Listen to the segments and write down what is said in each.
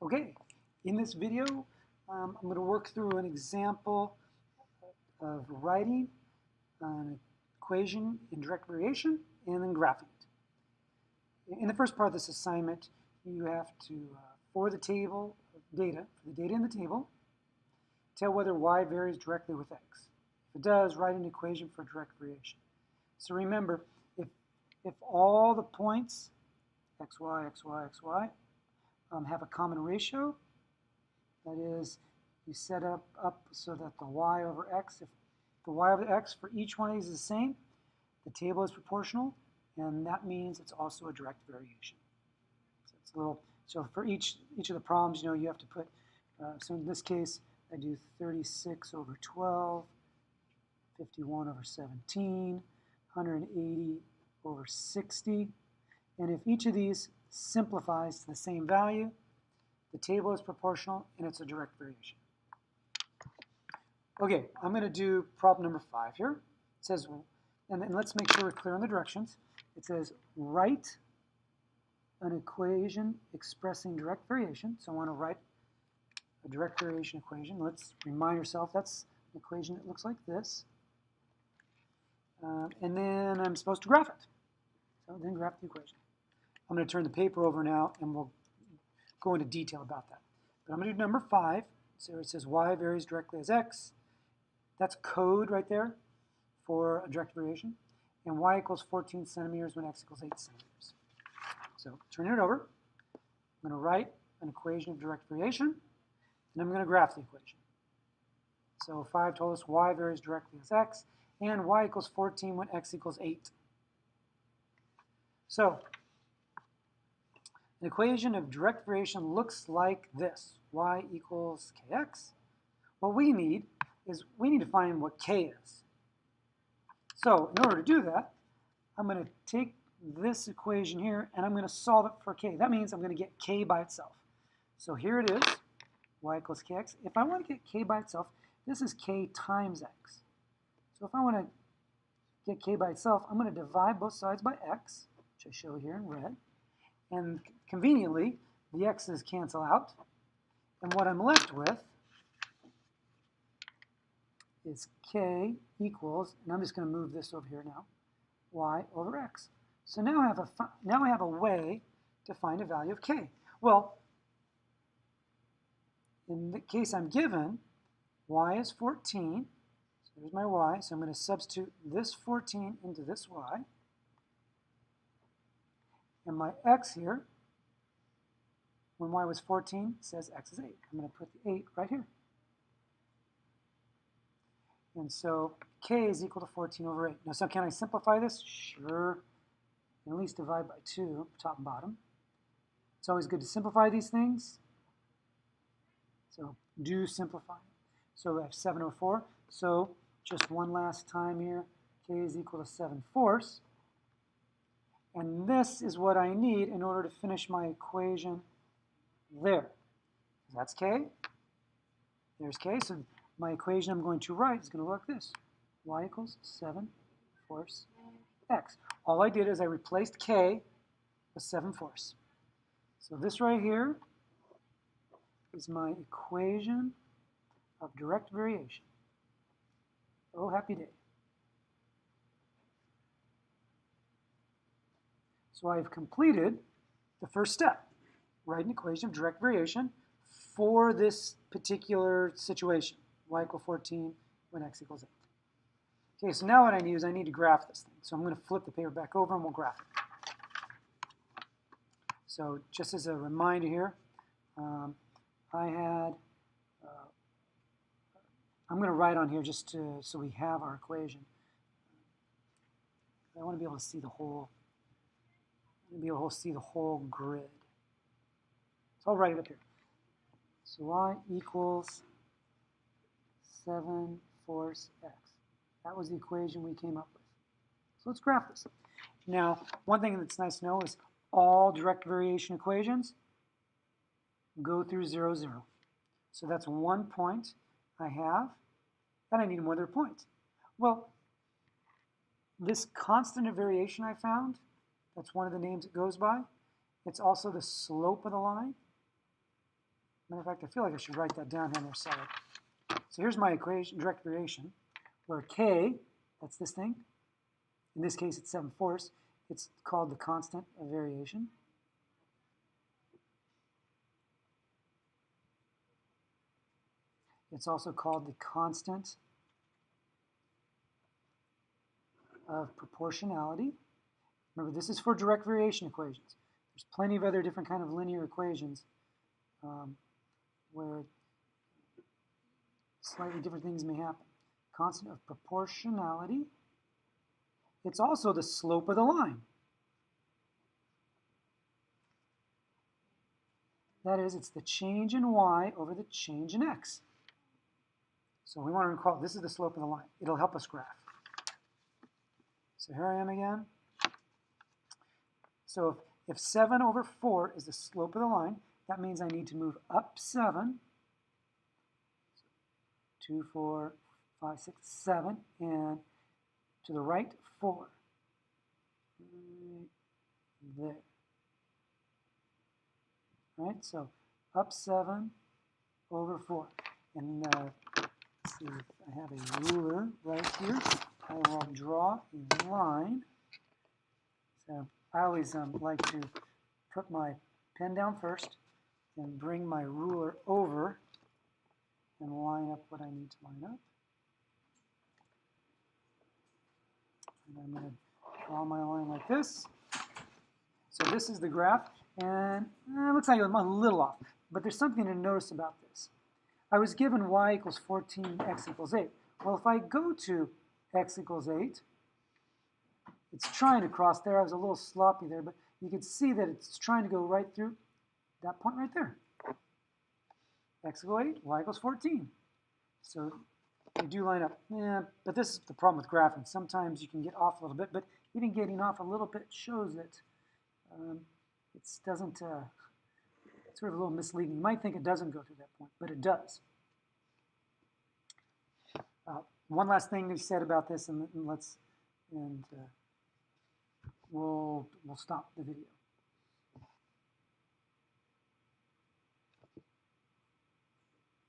Okay, in this video, I'm going to work through an example of writing an equation in direct variation and then graphing it. In the first part of this assignment, you have to, for the table of data, for the data in the table, tell whether y varies directly with x. If it does, write an equation for direct variation. So remember, if all the points, x, y, x, y, x, y, have a common ratio, that is, you set up so that the y over x, if the y over x for each one of these is the same, the table is proportional, and that means it's also a direct variation. So it's a little. So for each of the problems, you have to put. So in this case, I do 36 over 12, 51 over 17, 180 over 60, and if each of these simplifies to the same value, the table is proportional and it's a direct variation. Okay, I'm going to do problem number 5 here. It says, and let's make sure we're clear on the directions. It says, write an equation expressing direct variation. So I want to write a direct variation equation. Let's remind ourselves that's an equation that looks like this. And then I'm supposed to graph it. So then graph the equation. I'm going to turn the paper over now, and we'll go into detail about that. But I'm going to do number 5. So it says y varies directly as x. That's code right there for a direct variation. And y equals 14 centimeters when x equals 8 centimeters. So turn it over. I'm going to write an equation of direct variation, and I'm going to graph the equation. So 5 told us y varies directly as x, and y equals 14 when x equals 8. So an equation of direct variation looks like this. Y equals kx. What we need is we need to find what k is. So in order to do that, I'm going to take this equation here and I'm going to solve it for k. That means I'm going to get k by itself. So here it is, y equals kx. If I want to get k by itself, this is k times x. So if I want to get k by itself, I'm going to divide both sides by x, which I show here in red. And conveniently, the x's cancel out. And what I'm left with is k equals, and I'm just going to move this over here now, y over x. So now I have a way to find a value of k. Well, in the case I'm given, y is 14. So here's my y. So I'm going to substitute this 14 into this y. And my x here, when y was 14, says x is 8. I'm going to put the 8 right here. And so k is equal to 14 over 8. Now, so can I simplify this? Sure. And at least divide by 2, top and bottom. It's always good to simplify these things. So do simplify. So we have 7 over 4. So just one last time here, k is equal to 7/4. And this is what I need in order to finish my equation there. That's k. There's k. So my equation I'm going to write is going to look like this. Y equals 7/4 x. All I did is I replaced k with 7/4. So this right here is my equation of direct variation. Oh, happy day. So I've completed the first step. Write an equation of direct variation for this particular situation. Y equals 14 when x equals 8. Okay, so now what I need is I need to graph this thing. So I'm going to flip the paper back over and we'll graph it. So just as a reminder here, I'm going to write on here just so we have our equation. I want to be able to see the whole. Grid. So I'll write it up here. So y equals 7/4 x. That was the equation we came up with. So let's graph this. Now, one thing that's nice to know is all direct variation equations go through 0, 0. So that's one point I have, and I need more other points. Well, this constant of variation I found, that's one of the names it goes by. It's also the slope of the line. Matter of fact, I feel like I should write that down here on the side. So here's my equation, direct variation, where K, that's this thing. In this case, it's 7/4. It's called the constant of variation. It's also called the constant of proportionality. Remember, this is for direct variation equations. There's plenty of other different kind of linear equations where slightly different things may happen. Constant of proportionality. It's also the slope of the line. That is, it's the change in y over the change in x. So we want to recall this is the slope of the line. It'll help us graph. So here I am again. So if 7/4 is the slope of the line, that means I need to move up 7, 2, 4, 5, 6, 7, and to the right 4. Right there. Right, so up 7/4. And let's see if I have a ruler right here. I will draw a line. So I always like to put my pen down first and bring my ruler over and line up what I need to line up. And I'm going to draw my line like this. So this is the graph, and it looks like I'm a little off, but there's something to notice about this. I was given y = 14, x = 8. Well, if I go to x = 8, it's trying to cross there. I was a little sloppy there, but you can see that it's trying to go right through that point right there. X = 8, y = 14. So they do line up. Yeah, but this is the problem with graphing. Sometimes you can get off a little bit, but even getting off a little bit shows that it doesn't, it's sort of a little misleading. You might think it doesn't go through that point, but it does. One last thing we said about this, and we'll stop the video.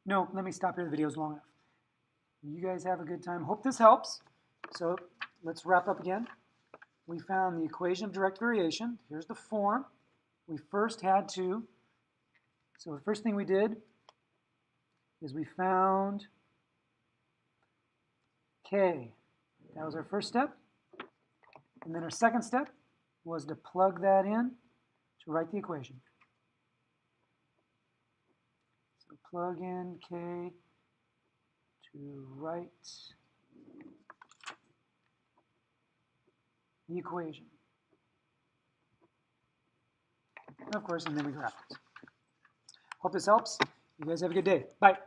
No, let me stop here. The video's long enough. You guys have a good time. Hope this helps. So let's wrap up again. We found the equation of direct variation. Here's the form. We first had to, so the first thing we did is we found K. That was our first step. And then our second step was to plug that in to write the equation. So plug in K to write the equation. And of course, and then we graph it. Hope this helps. You guys have a good day. Bye.